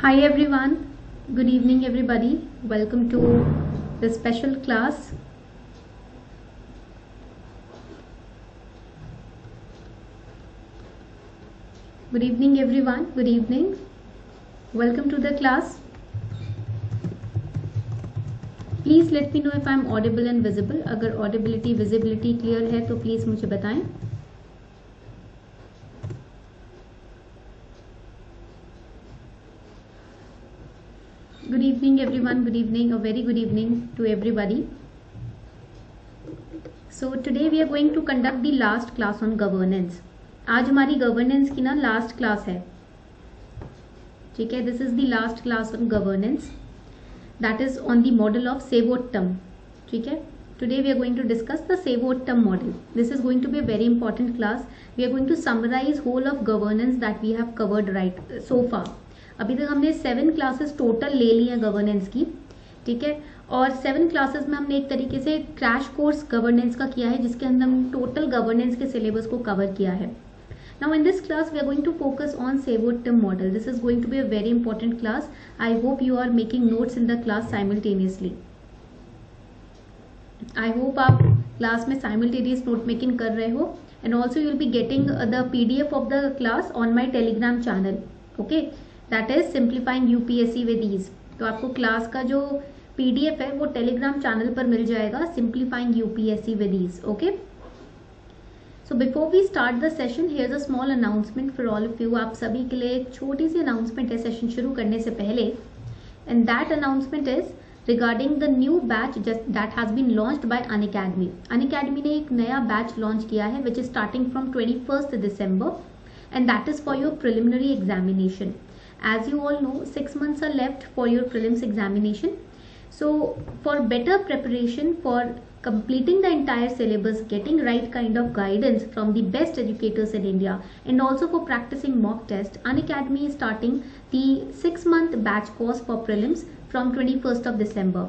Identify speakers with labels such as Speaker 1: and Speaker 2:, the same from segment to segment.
Speaker 1: Hi everyone, good evening everybody. Welcome to the special class. Good evening everyone, good evening. Welcome to the class. Please let me know if I am audible and visible. अगर audibility, visibility clear है तो please मुझे बताएं. Good evening everyone, good evening, a very good evening to everybody. So today we are going to conduct the last class on governance. आज हमारी governance की ना last class है, ठीक है. This is the last class on governance, that is on the model of Savotum, ठीक है. Today we are going to discuss the Savotum model. This is going to be a very important class. We are going to summarize whole of governance that we have covered right so far. अभी तक हमने 7 classes total ले ली हैं governance की, ठीक है. और 7 classes में हमने एक तरीके से क्रैश कोर्स गवर्नेंस का किया है, जिसके अंदर हम टोटल गवर्नेंस के सिलेबस को कवर किया है. Now in this class we are going to focus on Savotum model. This is going to be a very important class. I hope you are making notes in the class simultaneously. I hope आप class में simultaneous note making कर रहे हो. And also you will be getting the PDF of the class on my Telegram channel, okay. That is simplifying UPSC with ease. तो आपको class का जो PDF है वो टेलीग्राम चैनल पर मिल जाएगा, simplifying UPSC with ease, okay. So before we start the session, here is a small announcement for all of you. आप सभी के लिए एक छोटी सी अनाउंसमेंट है सेशन शुरू करने से पहले. And that announcement is regarding the new batch that has been launched by Unacademy. Unacademy ने एक नया बैच लॉन्च किया है which is starting from 21st December and that is for your preliminary examination. As you all know, 6 months are left for your prelims examination. So for better preparation, for completing the entire syllabus, getting right kind of guidance from the best educators in India, and also for practicing mock test, Unacademy is starting the 6-month batch course for prelims from 21st of December.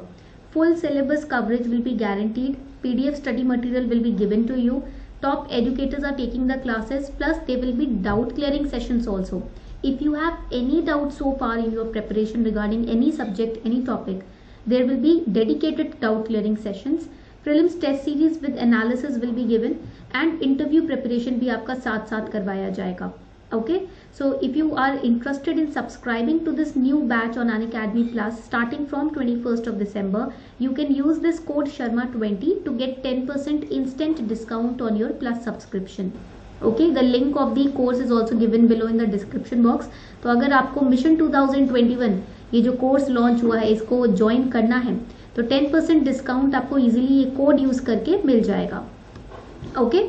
Speaker 1: Full syllabus coverage will be guaranteed. PDF study material will be given to you. Top educators are taking the classes, plus there will be doubt clearing sessions also. If you have any doubt so far in your preparation regarding any subject, any topic, there will be dedicated doubt clearing sessions. Prelims test series with analysis will be given and interview preparation भी आपका साथ साथ करवाया जाएगा. Okay, so if you are interested in subscribing to this new batch on Unacademy Plus starting from 21st of December, you can use this code Sharma20 to get 10% instant discount on your Plus subscription. Okay, the link of the course is also given below in the description box. तो अगर आपको mission 2021 ये जो course launch हुआ है इसको join करना है तो 10% डिस्काउंट आपको इजीली ये कोड यूज करके मिल जाएगा. Okay,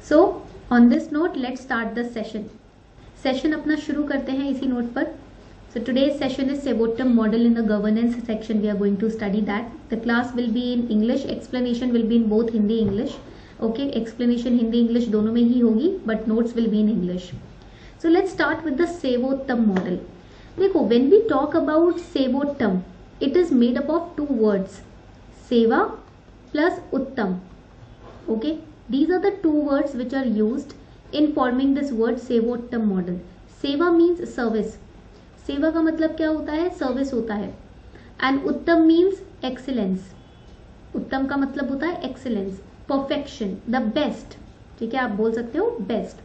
Speaker 1: so on this note let's start the session अपना शुरू करते हैं इसी नोट पर. So today's session is Savotum model in the governance section. We are going to study that. The class will be in English, explanation will be in both Hindi English. Okay, explanation Hindi English दोनों में ही होगी but notes will be in English. So let's start with the Savotum model. देखो, when we talk about Savotum, it is made up of 2 words, seva plus uttam. Okay, these are the 2 words which are used in forming this word Savotum model. Seva means service. सेवा का मतलब क्या होता है? Service होता है. And उत्तम means excellence. उत्तम का मतलब होता है एक्सीलेंस, परफेक्शन, द बेस्ट. ठीक है, आप बोल सकते हो best.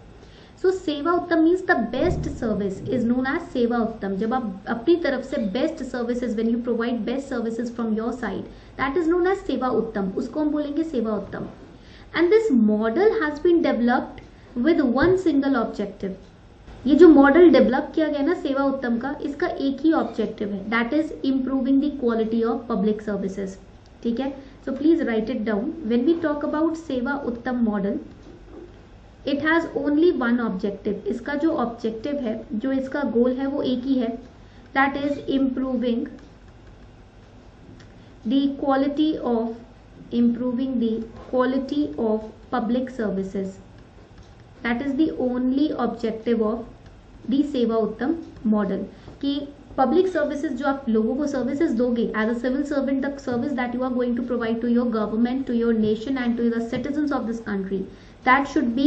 Speaker 1: So Sevottam means the best service is known as Sevottam. जब आप अपनी तरफ से best services, when you provide best services from your side, that is known as Sevottam. उसको हम बोलेंगे Sevottam. And this model has been developed with one single objective. ये जो मॉडल डेवलप किया गया ना सेवा उत्तम का, इसका एक ही ऑब्जेक्टिव है, that is improving the quality of public services. ठीक है, so please write it down. When we talk about Sevottam model, it has only one objective. इसका जो ऑब्जेक्टिव है, जो इसका गोल है वो एक ही है, that is improving the quality of public services. That is the only objective of the Sevottam model. कि पब्लिक सर्विसेज जो आप लोगों को सर्विसेज दोगे as a civil servant, the service that you are going to provide to your government, to your nation and to the citizens of this country, that should be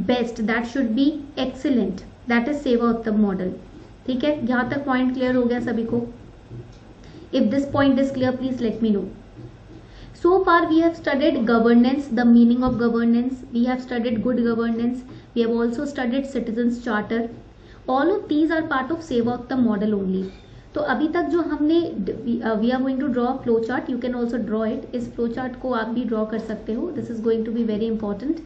Speaker 1: best, that should be excellent. That is Seva Uttam model. ठीक है, यहाँ तक point clear हो गया सभी को? If this point is clear please let me no. So far we have studied governance, the meaning of governance. We have studied good governance. We have also studied citizens charter. All of these are part of Sevottam model only. तो अभी तक जो हमने we are going to draw a flow chart. You can also draw it. इस flow chart को आप भी draw कर सकते हो. This is going to be very important.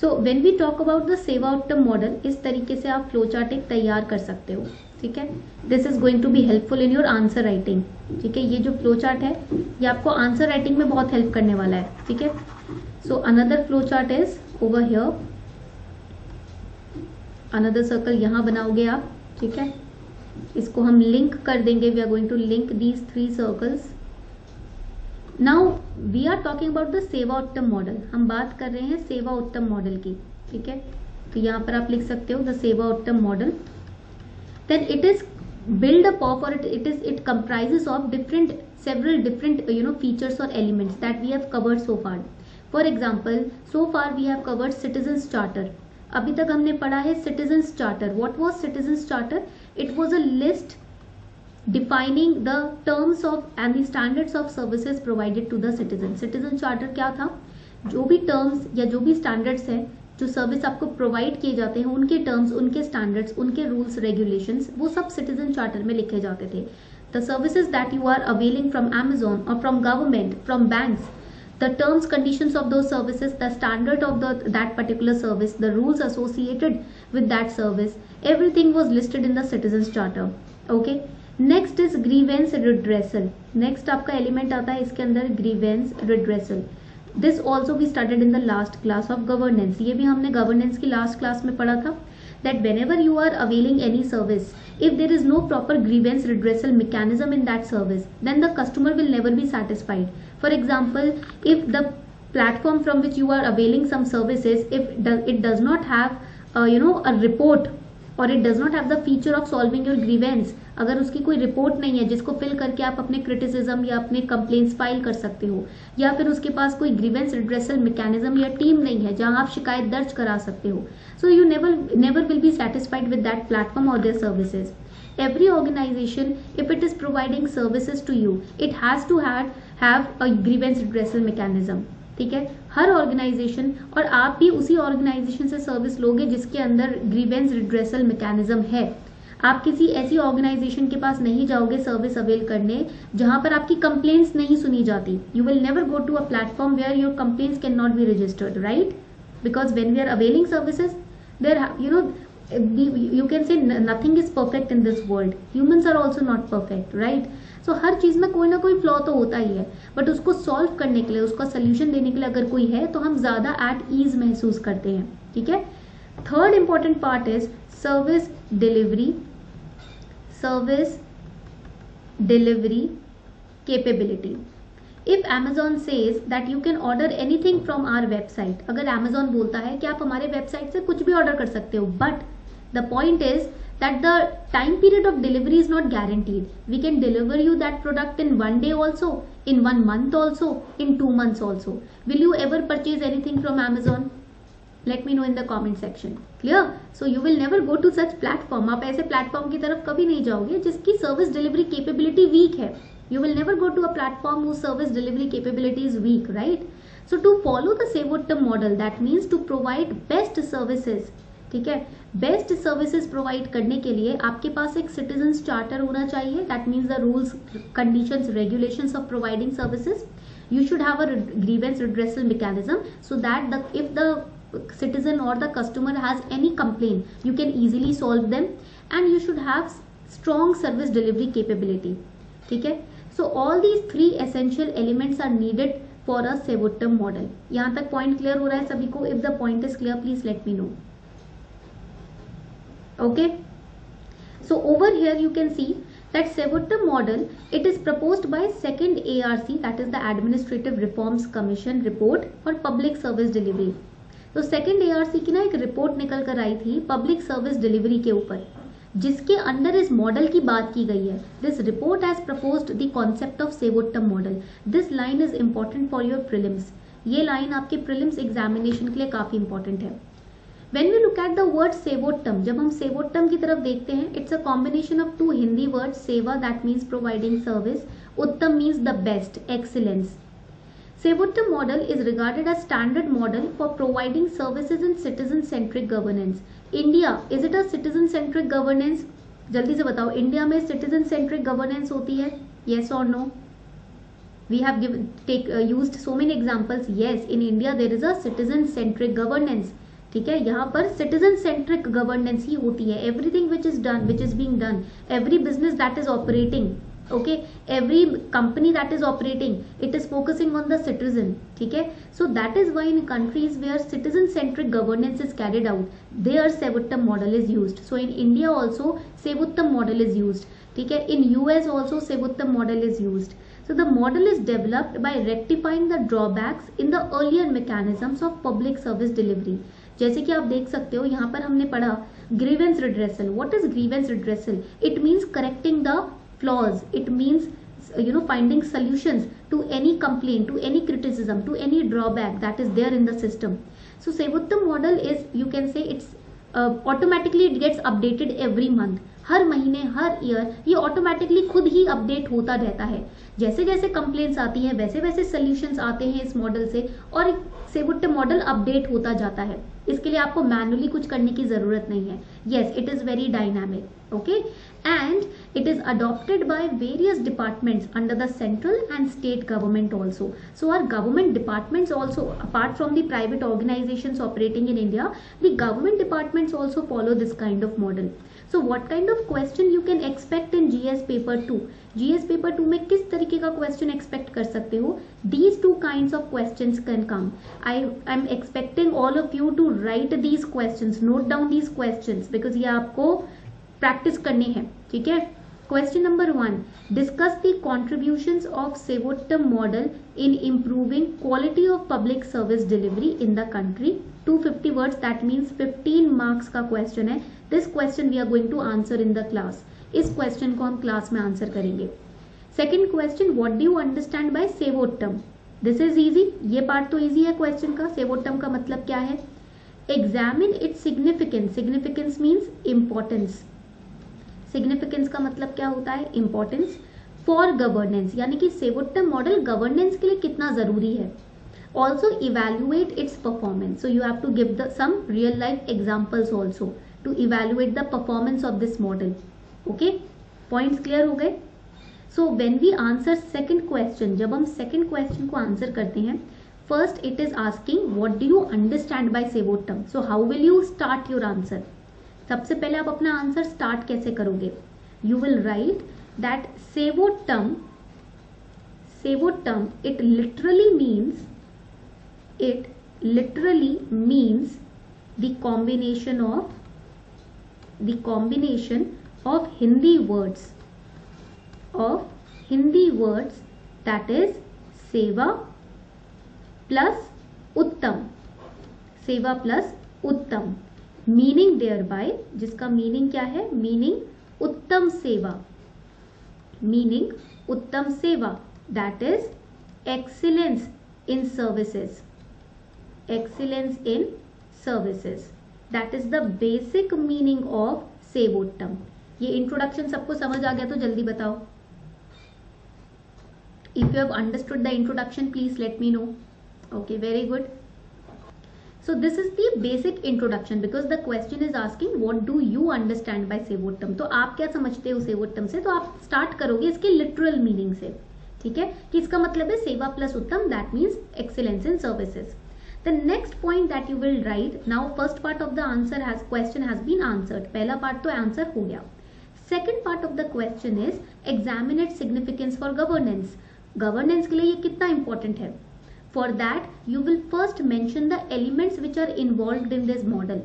Speaker 1: So when we talk about the Sevottam model, इस तरीके से आप flow chart एक तैयार कर सकते हो. ठीक है, this is going to be helpful in your answer writing. ठीक है, ये जो फ्लो चार्ट है ये आपको आंसर राइटिंग में बहुत हेल्प करने वाला है. ठीक है, so another flow chart is over here. Another circle यहाँ बनाओगे आप. ठीक है, इसको हम लिंक कर देंगे. We are going to link these 3 circles. Now we are talking about the Sevottam model. हम बात कर रहे हैं सेवा उत्तम मॉडल की. ठीक है, तो यहाँ पर आप लिख सकते हो the Sevottam model. Then it is built up of, or it comprises of several different features or elements that we have covered so far. For example, so far we have covered citizens charter. अभी तक हमने पढ़ा है citizens charter. What was citizens charter? It was a list defining the terms of and the standards of services provided to the citizen. Citizen charter क्या था? जो भी terms या जो भी standards है, जो सर्विस आपको प्रोवाइड किए जाते हैं, उनके टर्म्स, उनके स्टैंडर्ड्स, उनके रूल्स रेगुलेशंस, वो सब सिटीजन चार्टर में लिखे जाते थे. The services that you are availing from Amazon और from government, from banks, the terms conditions of those services, the standard of that particular service, the rules associated with that service, everything was listed in the citizen charter. Okay, next is grievance redressal. Next आपका element आता है इसके अंदर grievance redressal. This also we studied in the last class of governance. ये भी हमने governance की last class में पढ़ा था. That whenever you are availing any service, if there is no proper grievance redressal mechanism in that service, then the customer will never be satisfied. For example, if the platform from which you are availing some services, if it does not have a report, or it does not have the feature of solving your grievance, अगर उसकी कोई report नहीं है जिसको fill करके आप अपने criticism या अपने कंप्लेंट्स फाइल कर सकते हो, या फिर उसके पास कोई ग्रीवेंस रिड्रेसल मैकेनिज्म या टीम नहीं है जहां आप शिकायत दर्ज करा सकते हो, so you never will be satisfied with that platform और their services. Every organization, if it is providing services to you, it has to have a grievance redressal mechanism. ठीक है, हर ऑर्गेनाइजेशन, और आप भी उसी ऑर्गेनाइजेशन से सर्विस लोगे जिसके अंदर ग्रीवेंस रिड्रेसल मैकेनिज्म है. आप किसी ऐसी ऑर्गेनाइजेशन के पास नहीं जाओगे सर्विस अवेल करने जहां पर आपकी कंप्लेंट्स नहीं सुनी जाती. You will never go to a platform where your complaints can not be registered, right? Because when we are availing services, there you can say nothing is perfect in this world. Humans are also not perfect, right? So हर चीज में कोई ना कोई flaw तो होता ही है, but उसको solve करने के लिए, उसका सोल्यूशन देने के लिए अगर कोई है तो हम ज्यादा एट ईज महसूस करते हैं. ठीक है, third important part is service delivery capability. If Amazon says that you can order anything from our website, अगर Amazon बोलता है कि आप हमारे वेबसाइट से कुछ भी ऑर्डर कर सकते हो, but the point is that the time period of delivery is not guaranteed. We can deliver you that product in 1 day also, in 1 month also, in 2 months also. Will you ever purchase anything from Amazon? Let me know in the comment section. Clear? So you will never go to such platform. आप ऐसे platform की तरफ कभी नहीं जाओगे जिसकी service delivery capability week है. You will never go to a platform whose service delivery capability is weak, right? So to follow the Sevottam model, that means to provide best services. ठीक है, best services provide करने के लिए आपके पास एक citizens charter होना चाहिए. That means the rules, conditions, regulations of providing services. You should have a grievance redressal mechanism so that if the citizen or the customer has any complaint, you can easily solve them, and you should have strong service delivery capability. ठीक है, so all these 3 essential elements are needed for a Sevottam model. यहाँ तक point clear हो रहा है सभी को? If the point is clear, please let me know. Okay, so over here you can see that Sevottam model, it is proposed by second ARC, that is the Administrative Reforms Commission report for public service delivery. तो second ARC की ना एक report निकल कर आई थी public service delivery के ऊपर, जिसके अंदर इस मॉडल की बात की गई है. This report has proposed the concept of Sevottam model. This line is important for your prelims. ये लाइन आपके प्रीलिम्स एग्जामिनेशन के लिए काफी इंपॉर्टेंट है. When we look at the word Sevottam, जब हम सेवोत्तम की तरफ देखते हैं, it's a combination of two Hindi words, सेवा that means providing service, उत्तम means the best, excellence. Sevottam model is regarded as standard model for providing services in citizen-centric governance. India, is it a citizen-centric governance? जल्दी से बताओ, India में citizen-centric governance होती है? Yes or no? We have used so many examples. Yes, in India there is a citizen-centric governance. ठीक है, यहाँ पर सिटीजन सेंट्रिक गवर्नेंस ही होती है. Everything which is done, which is being done, every business that is operating, okay, every company that is operating, it is focusing on the citizen. ठीक है, so that is why in countries where citizen centric governance is carried out, there Sevottam model is used. So in India also Sevottam model is used. ठीक है, in US also Sevottam model is used. So the model is developed by rectifying the drawbacks in the earlier mechanisms of public service delivery. जैसे कि आप देख सकते हो, यहाँ पर हमने पढ़ा grievance redressal. What is grievance redressal? It means correcting the flaws, it means finding solutions to any complaint, to any criticism, to any drawback that is there in the system. So Sevottam model is, you can say, it's automatically it gets updated every month. हर महीने, हर year ये automatically खुद ही update होता रहता है. जैसे जैसे complaints आती हैं वैसे वैसे सोल्यूशंस आते हैं इस मॉडल से, और सेवोत्तम मॉडल अपडेट होता जाता है. इसके लिए आपको मैनुअली कुछ करने की जरूरत नहीं है. Yes, it is very dynamic. Okay, and it is adopted by various departments under the central and state government also. So are government departments also, apart from the private organisations operating in India, the government departments also follow this kind of model. So what kind of question you can expect in GS paper 2? GS paper 2 में किस तरीके का question expect कर सकते हो? These two kinds of questions can come. I am expecting all of you to write these questions, note down these questions, because ये आपको practice करने हैं. ठीक है? Question number 1. Discuss the contributions of Sevottam model in improving quality of public service delivery in the country. 250 words, that means 15 marks का question है. This question we are going to answer in the class. इस question को हम class में answer करेंगे. Second question, what do you understand by Sevottam? This is easy. ये part तो easy है question का. Sevottam का मतलब क्या है? Examine its significance. Significance means importance. Significance का मतलब क्या होता है? इंपॉर्टेंस. फॉर गवर्नेंस, यानी कि सेवोत्तम मॉडल गवर्नेंस के लिए कितना जरूरी है. Also evaluate its performance. So you have to give the some real life examples also to evaluate the performance of this model. Okay, points clear हो गए. So when we answer second question, जब हम second question को answer करते हैं, first it is asking what do you understand by Sevottam. So how will you start your answer? सबसे पहले आप अपना आंसर स्टार्ट कैसे करोगे? You will right that Sevottam, it literally means the combination of Hindi words that is सेवा plus उत्तम. सेवा plus उत्तम, मीनिंग देयर बाय, जिसका मीनिंग क्या है? मीनिंग उत्तम सेवा, मीनिंग उत्तम सेवा, that is excellence in services. Excellence in services, that is the basic meaning of Sevottam. ये इंट्रोडक्शन सबको समझ आ गया तो जल्दी बताओ. If you have understood the introduction please let me know. Okay, very good. So this is the basic introduction because the question is asking what do you understand by Sevottam. तो आप क्या समझते हो सेवोत्तम से? तो आप स्टार्ट करोगे इसके लिटरल मीनिंग से. ठीक है, कि इसका मतलब है सेवा प्लस उत्तम, that means excellence in services. The next point that you will write now, first part of the answer has question has been answered. पहला पार्ट तो आंसर हो गया. Second part of the question is examine its significance for governance. Governance के लिए ये कितना important है? For that you will first mention the elements which are involved in this model.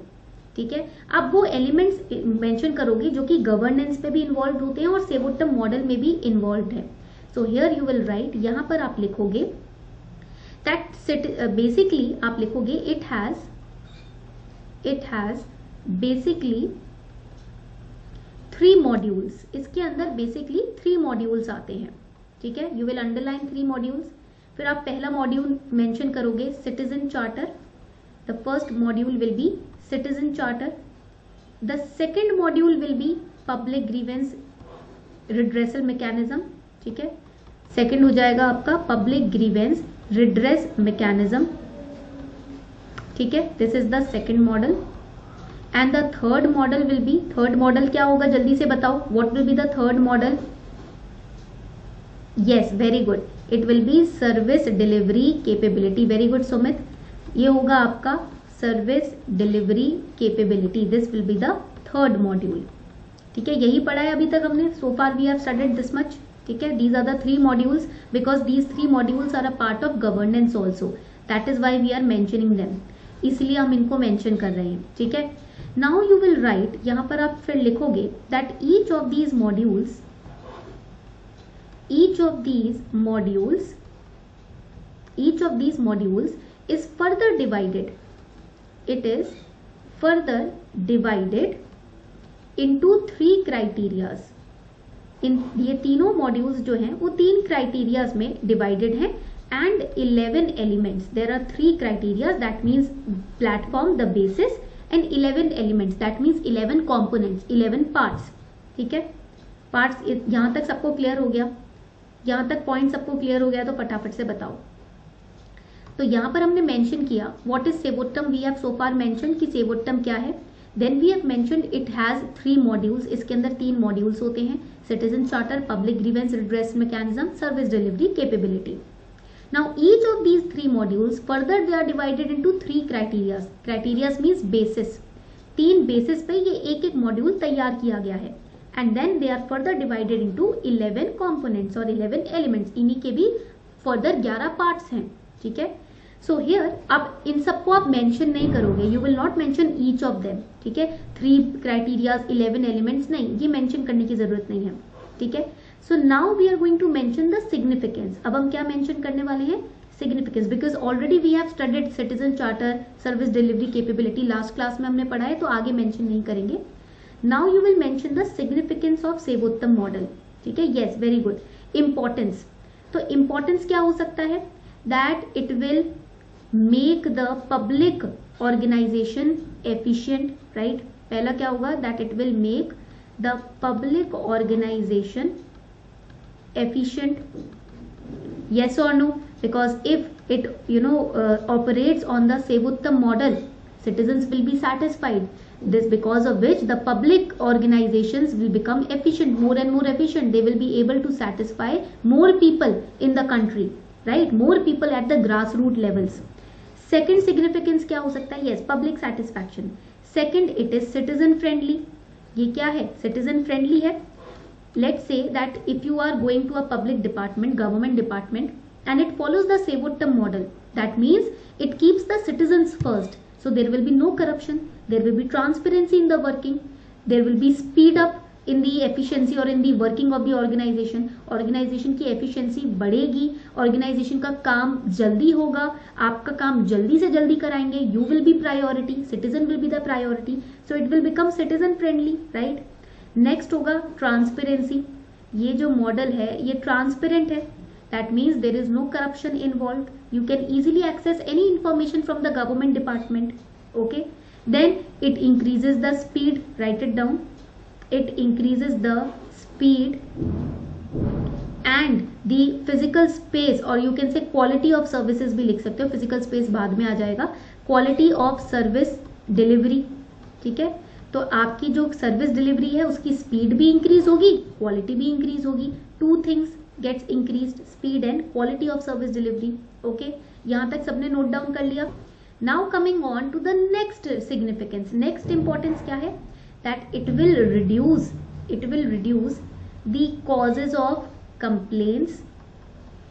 Speaker 1: ठीक है, अब वो एलिमेंट्स मेंशन करोगे जो कि गवर्नेंस पे भी इन्वॉल्व होते हैं और सेवोत्तम मॉडल में भी इन्वॉल्व है. So here you will right, यहाँ पर आप लिखोगे दैट बेसिकली आप लिखोगे इट हैज बेसिकली 3 मॉड्यूल्स. इसके अंदर बेसिकली 3 मॉड्यूल्स आते हैं. ठीक है, यू विल अंडरलाइन 3 मॉड्यूल्स. फिर आप पहला मॉड्यूल मेंशन करोगे citizen charter. The first module will be citizen charter. The second module will be public grievance redressal mechanism. ठीक है, सेकंड हो जाएगा आपका पब्लिक ग्रीवेंस रिड्रेस मैकेनिज्म. ठीक है, this is the second model. And the third model will be, third model क्या होगा जल्दी से बताओ, what will be the third model? Yes, very good, it will be service delivery capability. Very good Sumit, ये होगा आपका service delivery capability. This will be the third module. ठीक है, यही पढ़ा है अभी तक हमने. So far we have studied this much. ठीक है, these are the 3 modules because these 3 modules are a part of governance also. That is why we are mentioning them, इसलिए हम इनको मेंशन कर रहे हैं. ठीक है, नाउ यू विल राइट, यहां पर आप फिर लिखोगे that each of these modules is further divided. It is further divided into 3 criterias. इन ये तीनों मॉड्यूल्स जो हैं वो 3 क्राइटेरियाज में डिवाइडेड हैं and 11 elements. There are 3 criterias, that means platform, the basis, and 11 elements, that means 11 components, 11 parts. ठीक है, parts यहां तक सबको क्लियर हो गया? यहां तक पॉइंट सबको क्लियर हो गया तो फटाफट से बताओ. तो यहां पर हमने मेंशन किया what is Sevottam. We have so far mention कि सेवोट्टम क्या है. Then we have mentioned it has 3 modules. इसके अंदर 3 मॉड्यूल्स होते हैं, citizen charter, public grievance redress mechanism, service delivery capability. Now each of these 3 modules further they are divided into 3 criterias. Criterias means basis. 3 basis पे ये एक module तैयार किया गया है. And then they are further divided into 11 components और 11 elements. इन्हीं के भी फर्दर 11 पार्ट्स हैं. ठीक है, सो हियर अब इन सबको आप मेंशन नहीं करोगे, you will not mention each of them. ठीक है, 3 क्राइटेरियाज, 11 एलिमेंट्स नहीं, ये मेंशन करने की जरूरत नहीं है. ठीक है, so now we are going to mention the significance. अब हम क्या मेंशन करने वाले हैं? Significance. Because already we have studied citizen charter, service delivery capability, last class में हमने पढ़ा है, तो आगे मेंशन नहीं करेंगे. Now you will mention the significance of Sevottam model. ठीक है, यस, वेरी गुड. इंपॉर्टेंस. तो इंपॉर्टेंस क्या हो सकता है? That it will make the public organisation efficient. Right, पहला क्या होगा? That it will make the public organisation efficient. Yes or no? Because if it operates on the Sevottam model, citizens will be satisfied. This because of which the public organizations will become efficient, more and more efficient. They will be able to satisfy more people in the country, right? More people at the grassroots levels. Second significance क्या हो सकता है? Yes, public satisfaction. Second, it is citizen friendly. ये क्या है? Citizen friendly है. Let's say that if you are going to a public department, government department, and it follows the Sevottam model, that means it keeps the citizens first. So there will be no corruption, there will be transparency in the working, there will be speed up in the efficiency or in the working of the organization. Organization की efficiency बढ़ेगी, organization का काम जल्दी होगा, आपका काम जल्दी से जल्दी कराएंगे, you will be priority, citizen will be the priority, so it will become citizen friendly, right? Next होगा ट्रांसपेरेंसी. ये जो मॉडल है ये ट्रांसपेरेंट है. That means there is no corruption involve. You can easily access any information from the government department. Okay, then it increases the speed. Write it down. It increases the speed and the physical space, और you can say quality of services भी लिख सकते हो. Physical space बाद में आ जाएगा. Quality of service delivery. ठीक है, तो आपकी जो सर्विस डिलीवरी है उसकी स्पीड भी इंक्रीज होगी, क्वालिटी भी इंक्रीज होगी. 2 things gets increased, speed and quality of service delivery. Okay, यहां तक सबने नोट डाउन कर लिया. Now coming on to the next significance. Next importance क्या है? That it will reduce the causes of complaints.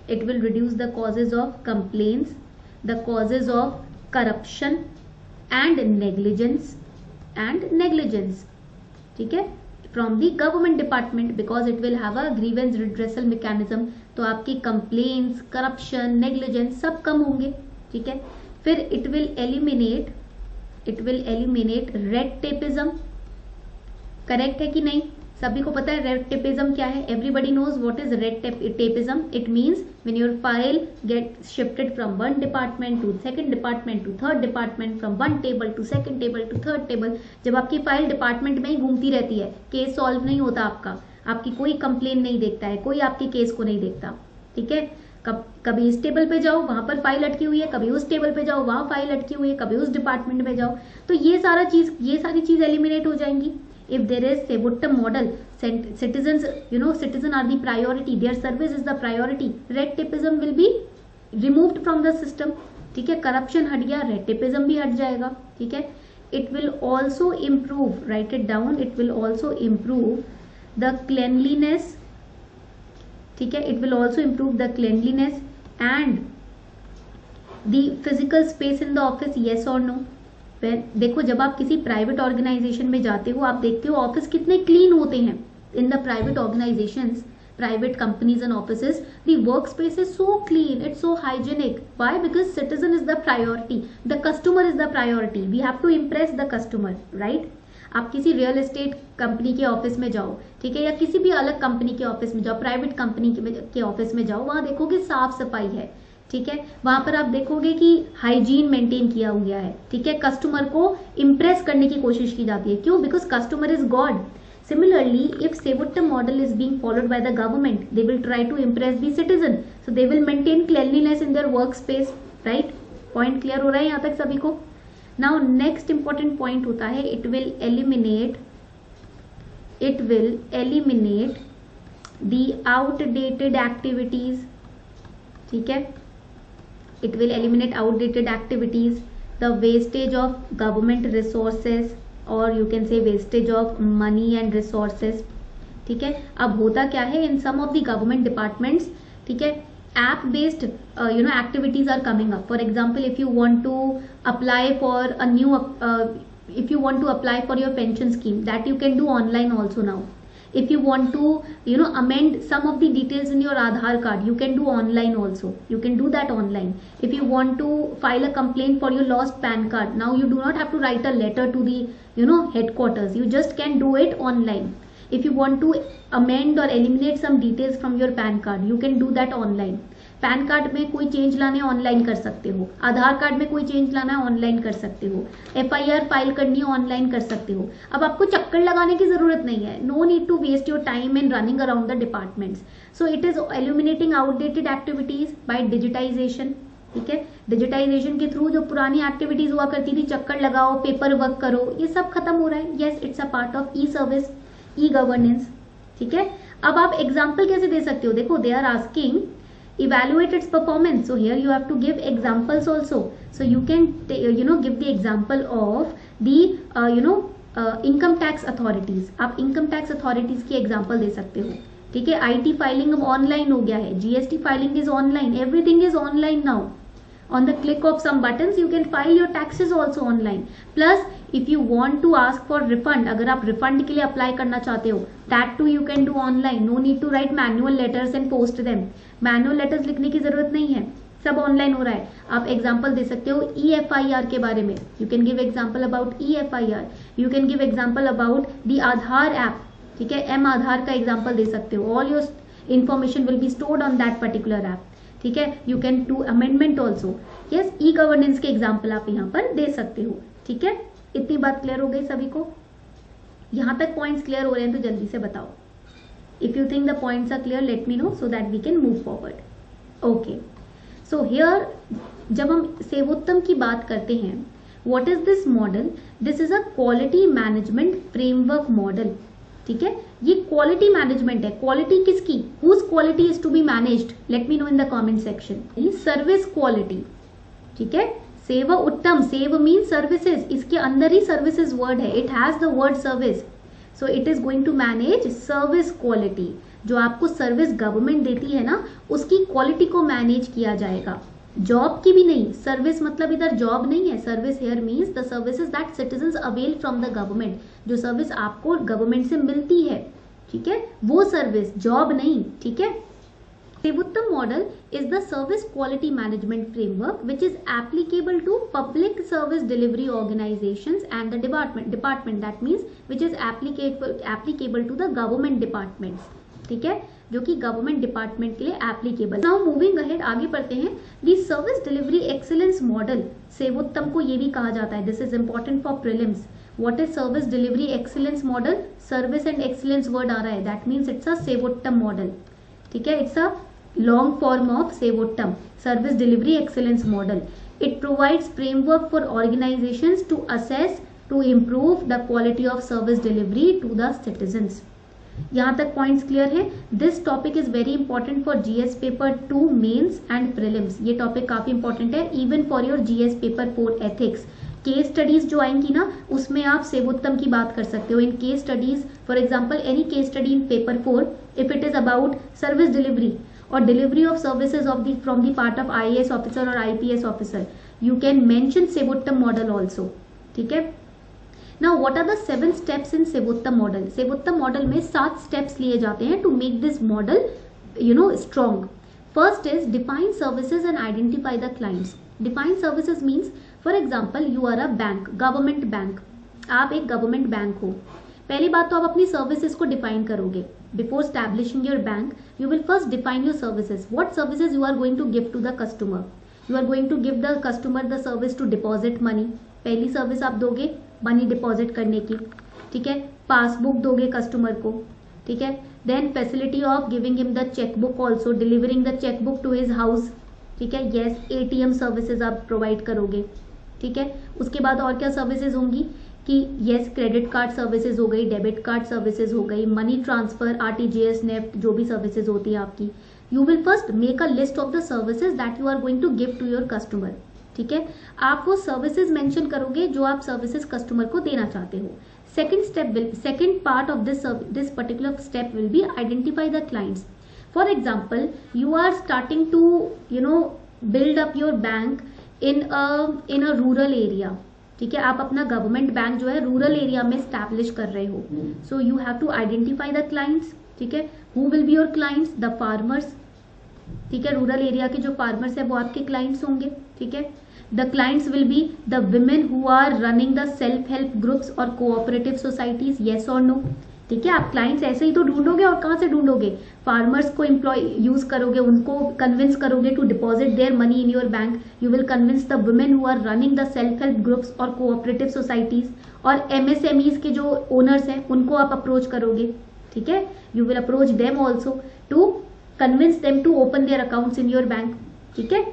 Speaker 1: It will reduce the causes of complaints, the causes of corruption and negligence. ठीक है, from the government department, because it will have a grievance redressal mechanism. तो आपकी complains, corruption, negligence सब कम होंगे. ठीक है, फिर it will eliminate red tapism. Correct है कि नहीं? सभी को पता है रेड टेपिज्म क्या है? Everybody knows what is red tapism. It means when your file get shifted from one department to second department to third department, from one table to second table to third table. जब आपकी file department में ही घूमती रहती है, case solve नहीं होता आपका, आपकी कोई कंप्लेन नहीं देखता है, कोई आपके केस को नहीं देखता. ठीक है, कभी इस टेबल पे जाओ वहां पर फाइल अटकी हुई है, कभी उस टेबल पे जाओ वहां फाइल अटकी हुई है, कभी उस डिपार्टमेंट में जाओ, तो ये सारी चीज एलिमिनेट हो जाएंगी. If there is Sewottam model, citizens are the priority, their service is the priority, red tapeism will be removed from the system. ठीक है, करप्शन हट गया, रेड टेपिज्म भी हट जाएगा. ठीक है, it will also improve, write it down, it will also improve the cleanliness. ठीक है, it will also improve the cleanliness and the physical space in the office. Yes or no? देखो, जब आप किसी प्राइवेट ऑर्गेनाइजेशन में जाते हो, आप देखते हो ऑफिस कितने क्लीन होते हैं. In the private organisations, private companies and offices, the work space is so clean, it's so hygienic. Why? Because citizen is the priority, the customer is the priority. We have to impress the customer, right. आप किसी real estate company के office में जाओ, ठीक है, या किसी भी अलग कंपनी के ऑफिस में जाओ, प्राइवेट कंपनी के ऑफिस में जाओ, वहां देखोगे साफ सफाई है. ठीक है, वहां पर आप देखोगे कि हाइजीन मेंटेन किया हुआ है. ठीक है, कस्टमर को इंप्रेस करने की कोशिश की जाती है. क्यों? Because customer is god. Similarly, if Sevottam model is being followed by the government, they will try to impress the citizen, so they will maintain cleanliness in their work space, right. Point clear हो रहा है यहाँ तक सभी को? Now next important point होता है, it will eliminate the outdated activities. ठीक है, it will eliminate outdated activities, the wastage of government resources, or you can say wastage of money and resources. ठीक है, अब होता क्या है, in some of the government departments, ठीक है, app based activities are coming up. For example, if you want to apply for a new if you want to apply for your pension scheme, that you can do online also now. If you want to amend some of the details in your Aadhaar card, you can do online also. You can do that online. If you want to file a complaint for your lost PAN card, now you do not have to write a letter to the headquarters. You just can do it online. If you want to amend or eliminate some details from your PAN card, you can do that online. Pan card में कोई change लाने online कर सकते हो, आधार card में कोई change लाना है ऑनलाइन कर सकते हो, एफआईआर फाइल करनी है ऑनलाइन कर सकते हो. अब आपको चक्कर लगाने की जरूरत नहीं है. No need to waste your time in running around the departments. So it is eliminating outdated activities by digitisation. ठीक है, डिजिटाइजेशन के थ्रू जो पुरानी एक्टिविटीज हुआ करती थी, चक्कर लगाओ, पेपर वर्क करो, ये सब खत्म हो रहा है. Yes, it's a part of E service, e governance. ठीक है, अब आप एग्जाम्पल कैसे दे सकते हो? देखो, they are asking evaluate its performance, so here you have to give examples also. So you can give the example of the income tax authorities. आप income tax authorities की example दे सकते हो. ठीक है, IT फाइलिंग अब online हो गया है, GST filing is online, everything is online now. On the click of some buttons you can file your taxes also online. Plus if you want to ask for refund, अगर आप refund के लिए apply करना चाहते हो, that too you can do online. No need to write manual letters and post them. Manual letters लिखने की जरूरत नहीं है, सब ऑनलाइन हो रहा है. आप एग्जाम्पल दे सकते हो EFIR के बारे में. You can give example about EFIR. You can give example about the Aadhaar app. ठीक है, एम आधार का एग्जाम्पल दे सकते हो. All your information will be stored on that particular app. ठीक है, you can do amendment also. Yes, e governance के example आप यहाँ पर दे सकते हो. ठीक है, इतनी बात क्लियर हो गई सभी को? यहाँ तक पॉइंट्स क्लियर हो रहे हैं तो जल्दी से बताओ. If you think the points are clear, let me know so that we can move forward. Okay, so here जब हम सेवोत्तम की बात करते हैं, what is this model? This is a quality management framework model. ठीक है, ये क्वालिटी मैनेजमेंट है. क्वालिटी किसकी? Whose quality is to be managed? Let me know in the comment section. Service quality. ठीक है, सेवा उत्तम, सेव मीन सर्विसेज, इसके अंदर ही सर्विसेज वर्ड है, it has the word service. So it is going to manage service quality. जो आपको सर्विस गवर्नमेंट देती है ना, उसकी क्वालिटी को मैनेज किया जाएगा. जॉब की भी नहीं, सर्विस मतलब इधर जॉब नहीं है. Service here means the services that citizens avail from the government. जो सर्विस आपको गवर्नमेंट से मिलती है, ठीक है, वो सर्विस, जॉब नहीं. ठीक है, Sevuttam model is the service quality management framework which is applicable to public service delivery organizations and the department that means which is applicable to the government departments. ठीक है, जो कि गवर्नमेंट डिपार्टमेंट के लिए applicable. Now moving ahead, आगे बढ़ते हैं। The service delivery excellence model, Sevottam को ये भी कहा जाता है, this is important for prelims. What is service delivery excellence model? Service and excellence word आ रहा है, that means it's a Sevottam model. ठीक है, it's a long form of Sevottam, service delivery excellence model. It provides framework for organizations to assess, to improve the quality of service delivery to the citizens. यहाँ तक points clear है? This topic is very important for GS paper 2 mains and prelims. ये topic काफी important है even for your GS paper 4 ethics. Case studies जो आएंगी ना, उसमें आप सेवोत्तम की बात कर सकते हो। In case studies, for example any case study in paper 4, if it is about service delivery or delivery of services from the part of IAS officer or IPS officer, you can mention Sevottam model also. ठीक है, now what are the 7 steps in Sevottam model? Sevottam model में 7 steps लिए जाते हैं to make this model strong. First is define services and identify the clients. Define services means, for example, you are a bank, government bank. आप एक government bank हो। पहली बात तो आप अपनी सर्विसेज को डिफाइन करोगे। Before establishing your bank, you will first define your services. What services you are going to give to the customer? You are going to give the customer the service to deposit money. पहली service आप दोगे money deposit करने की। ठीक है, passbook दोगे customer को। ठीक है, then facility of giving him the chequebook also, delivering the chequebook to his house. ठीक है, यस, एटीएम सर्विसेज आप प्रोवाइड करोगे। ठीक है, उसके बाद और क्या सर्विसेज होंगी कि यस, क्रेडिट कार्ड सर्विसेज हो गई, डेबिट कार्ड सर्विसेज हो गई, मनी ट्रांसफर, आरटीजीएस, नेफ्ट, जो भी सर्विसेज होती है आपकी। You will first make a list of the services that you are going to give to your customer. ठीक है, आप वो सर्विसेज मेंशन करोगे जो आप सर्विसेज कस्टमर को देना चाहते हो। Second part of this particular step will be identify the clients. For example, you are starting to build up your bank in a rural area. ठीक है, आप अपना गवर्नमेंट बैंक जो है रूरल एरिया में स्टैब्लिश कर रहे हो। So you have to identify the clients. ठीक है, who will be your clients? The farmers. ठीक है, रूरल एरिया के जो फार्मर्स है वो आपके क्लाइंट्स होंगे। ठीक है, the clients will be the women who are running the self help groups और कोऑपरेटिव सोसाइटीज, येस और नो। ठीक है, आप क्लाइंट्स ऐसे ही तो ढूंढोगे, और कहाँ से ढूंढोगे? फार्मर्स को एम्प्लॉय यूज करोगे, उनको कन्विंस करोगे to deposit their money in your bank. You will convince the women who are running the self help groups और कोऑपरेटिव सोसाइटीज, और एमएसएमईज के जो ओनर्स हैं उनको आप अप्रोच करोगे। ठीक है, you will approach them also to convince them to open their accounts in your bank. ठीक है,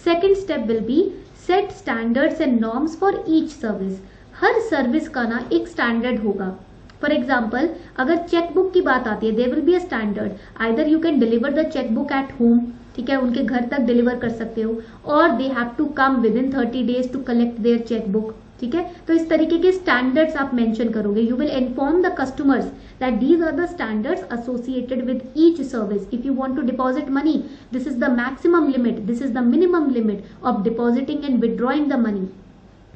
Speaker 1: second step will be set standards and norms for each service. हर सर्विस का ना एक स्टैंडर्ड होगा। फॉर एग्जाम्पल, अगर चेकबुक की बात आती है, there will be a standard. Either you can deliver the chequebook at home, ठीक है, उनके घर तक डिलीवर कर सकते हो, और they have to come within 30 days to collect their chequebook. ठीक है, तो इस तरीके के स्टैंडर्ड्स आप मेंशन करोगे। You will inform the customers that these are the standards associated with each service. If you want to deposit money, this is the maximum limit, this is the minimum limit of depositing and withdrawing the money.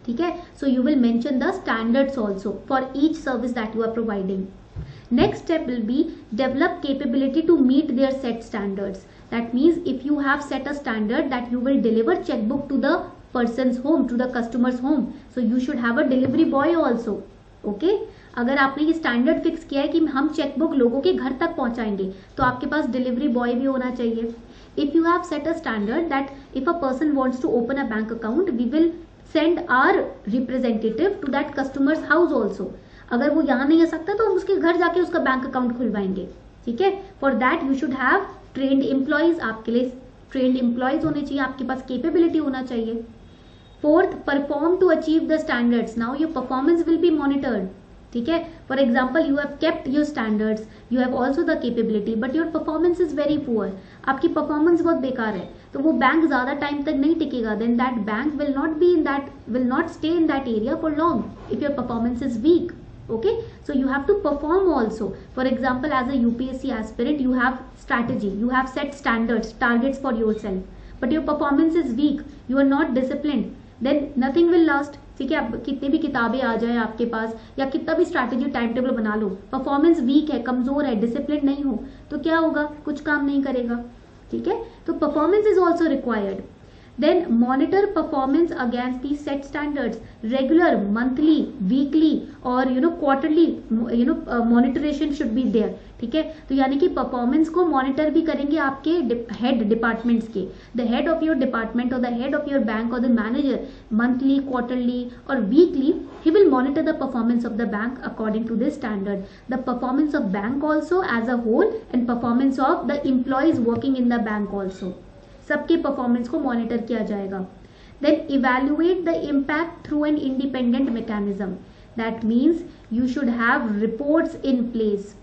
Speaker 1: ठीक है, so you will mention the standards also for each service that you are providing. Next step will be develop capability to meet their set standards. That means if you have set a standard that you will deliver checkbook to the person's home, to the customer's home, so you should have a delivery boy also. Okay? अगर आपने ये standard fix किया है कि हम chequebook लोगों के घर तक पहुंचाएंगे, तो आपके पास डिलीवरी बॉय भी होना चाहिए। If you have set a standard that if a person wants to open a bank account, we will send our representative to that customer's house also. अगर वो यहाँ नहीं आ सकता तो हम उसके घर जाके उसका बैंक अकाउंट खुलवाएंगे। ठीक है, for that you should have trained employees. आपके लिए ट्रेन्ड एम्प्लॉयज होने चाहिए, आपके पास केपेबिलिटी होना चाहिए। Fourth, perform to achieve the standards. Now your performance will be monitored. ठीक है, for example, you have kept your standards, you have also the capability, but your performance is very poor. आपकी performance बहुत बेकार है, तो वो bank ज्यादा time तक नहीं टिकेगा। Then that bank will not stay in that area for long if your performance is weak. Okay, so you have to perform also. For example, as a UPSC aspirant, you have strategy, you have set standards, targets for yourself, but your performance is weak, you are not disciplined, then nothing will last. ठीक है, आप कितनी भी किताबें आ जाए आपके पास, या कितना भी स्ट्रैटेजी टाइम टेबल बना लो, परफॉर्मेंस वीक है, कमजोर है, डिसिप्लिन नहीं हो, तो क्या होगा? कुछ काम नहीं करेगा। ठीक है, तो performance is also required. Then monitor performance against the set standards, regular, monthly, weekly or quarterly monitoration should be there. ठीक है, तो यानी कि परफॉर्मेंस को मॉनिटर भी करेंगे आपके हेड डिपार्टमेंट्स के. The head of your department और the head of your bank और द मैनेजर मंथली, क्वार्टरली और weekly he will monitor the performance of the bank according to this standard, the performance of bank also as a whole and performance of the employees working in the bank also. सबके performance को monitor किया जाएगा. Then evaluate the impact through an independent mechanism. That means you should have reports in place.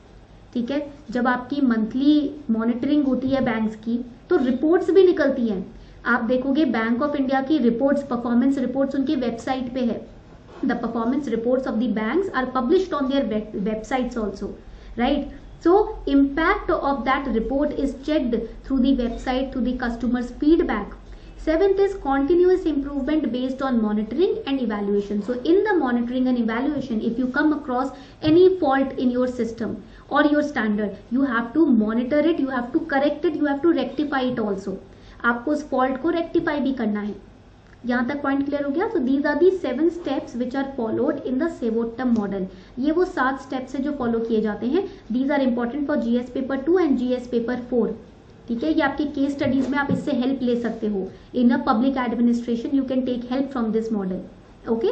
Speaker 1: ठीक है, जब आपकी monthly monitoring होती है बैंक्स की तो रिपोर्ट्स भी निकलती हैं. आप देखोगे बैंक ऑफ इंडिया की रिपोर्ट्स, परफॉर्मेंस रिपोर्ट्स उनकी वेबसाइट पे है. The performance reports of the banks are published on their websites also, right. So impact of that report is checked through the website, through the customer's feedback. Seventh is continuous improvement based on monitoring and evaluation. So in the monitoring and evaluation, if you come across any fault in your system or your standard, you have to monitor it, you have to correct it, you have to rectify it also. आपको उस fault को rectify भी करना है. यहाँ तक point clear हो गया. So these are the 7 steps which are followed in the Sevottam model. ये वो 7 स्टेप्स है जो फॉलो किए जाते हैं. These are important for GS paper 2 and GS paper 4. ठीक है, ये आपकी केस स्टडीज में आप इससे हेल्प ले सकते हो. In a public administration you can take help from this model. Okay,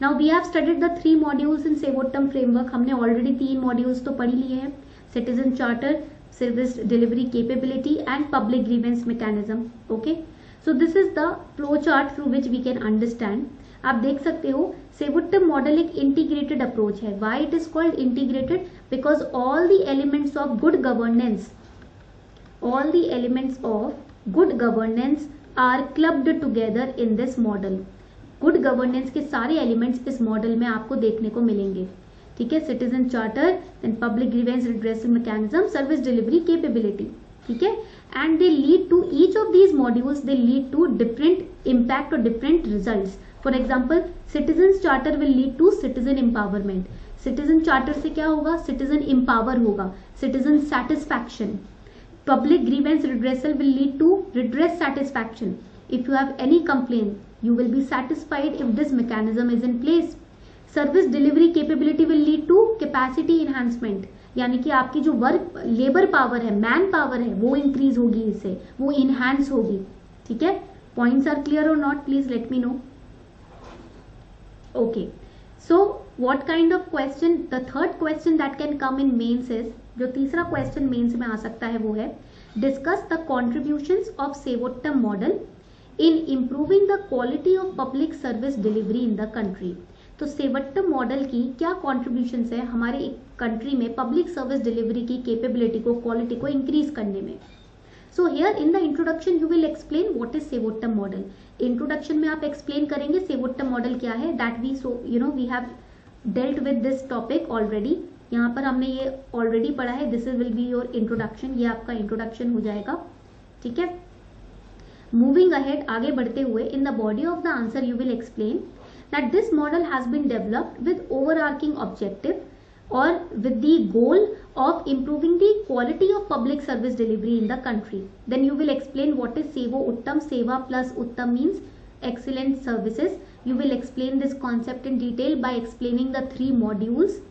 Speaker 1: now we have studied the 3 modules in Sevottam framework. हमने ऑलरेडी 3 मॉड्यूल्स तो पढ़ लिए हैं. Citizen charter, service delivery capability and public grievance mechanism. Okay, so this is the flow chart through which we can understand. आप देख सकते हो सेवोटम model एक इंटीग्रेटेड अप्रोच है. Why it is called integrated? Because all the elements of good governance are clubbed together in this model. Good governance के सारे elements इस model में आपको देखने को मिलेंगे. ठीक है, citizen charter, then public grievance redressal mechanism, service delivery capability. ठीक है, and they lead to each of these modules, they lead to different impact or different results. For example, citizens charter will lead to citizen empowerment. Citizen charter से क्या होगा? Citizen empower होगा. Citizen satisfaction. Public grievance redressal will lead to redress satisfaction. If you have any complaint, you will be satisfied if this mechanism is in place. Service delivery capability will lead to capacity enhancement. यानी कि आपकी जो work labour power है, man power है, वो increase होगी, इससे वो इनहैंस होगी. ठीक है, पॉइंट्स आर क्लियर और not? Please let me know. Okay, so what kind of question, the third question that can come in mains is, जो तीसरा क्वेश्चन मेंस में आ सकता है वो है discuss the contributions of Sevottam model in improving the quality of public service delivery in the country. तो Sevottam model की क्या कॉन्ट्रीब्यूशंस है हमारे कंट्री में पब्लिक सर्विस डिलीवरी की कैपेबिलिटी को, क्वालिटी को इंक्रीज करने में. So here in the introduction you will explain what is Sevottam model. Introduction में आप एक्सप्लेन करेंगे सेवोटम मॉडल क्या है. That we we have dealt with this topic already. यहाँ पर हमने ये ऑलरेडी पढ़ा है. This will be your introduction. ये आपका इंट्रोडक्शन हो जाएगा. ठीक है, मूविंग अहेड, आगे बढ़ते हुए, in the body of the answer you will explain that this model has been developed with overarching objective or with the goal of improving the quality of public service delivery in the country. Then you will explain what is Sevo Uttam. Seva plus Uttam means excellent services. You will explain this concept in detail by explaining the 3 modules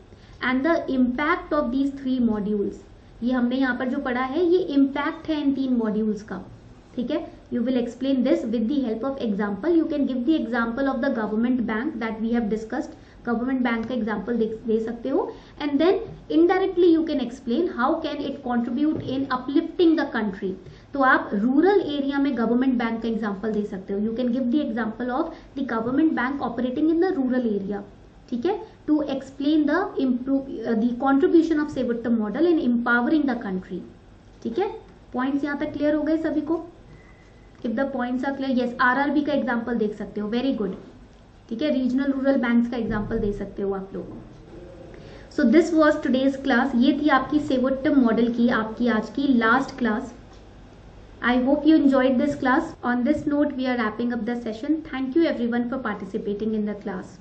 Speaker 1: and the impact of these 3 modules. ये हमने यहाँ पर जो पढ़ा है ये impact है इन 3 modules का. ठीक है, you will explain this with the help of example. You can give the example of the government bank that we have discussed. Government bank का example दे सकते हो. And then indirectly you can explain how can it contribute in uplifting the country. तो आप rural area में government bank का example दे सकते हो. You can give the example of the government bank operating in the rural area. ठीक है, to explain the contribution of Sevottam model in empowering the country. ठीक है, पॉइंट्स यहाँ तक क्लियर हो गए सभी को? If the points are clear, yes, RRB का एग्जाम्पल देख सकते हो. Very good. ठीक है, रीजनल रूरल बैंक्स का एग्जाम्पल दे सकते हो आप लोग. So this was today's class. ये थी आपकी सेवोटम मॉडल की आपकी आज की last class. I hope you enjoyed this class. On this note, we are wrapping up the session. Thank you everyone for participating in the class.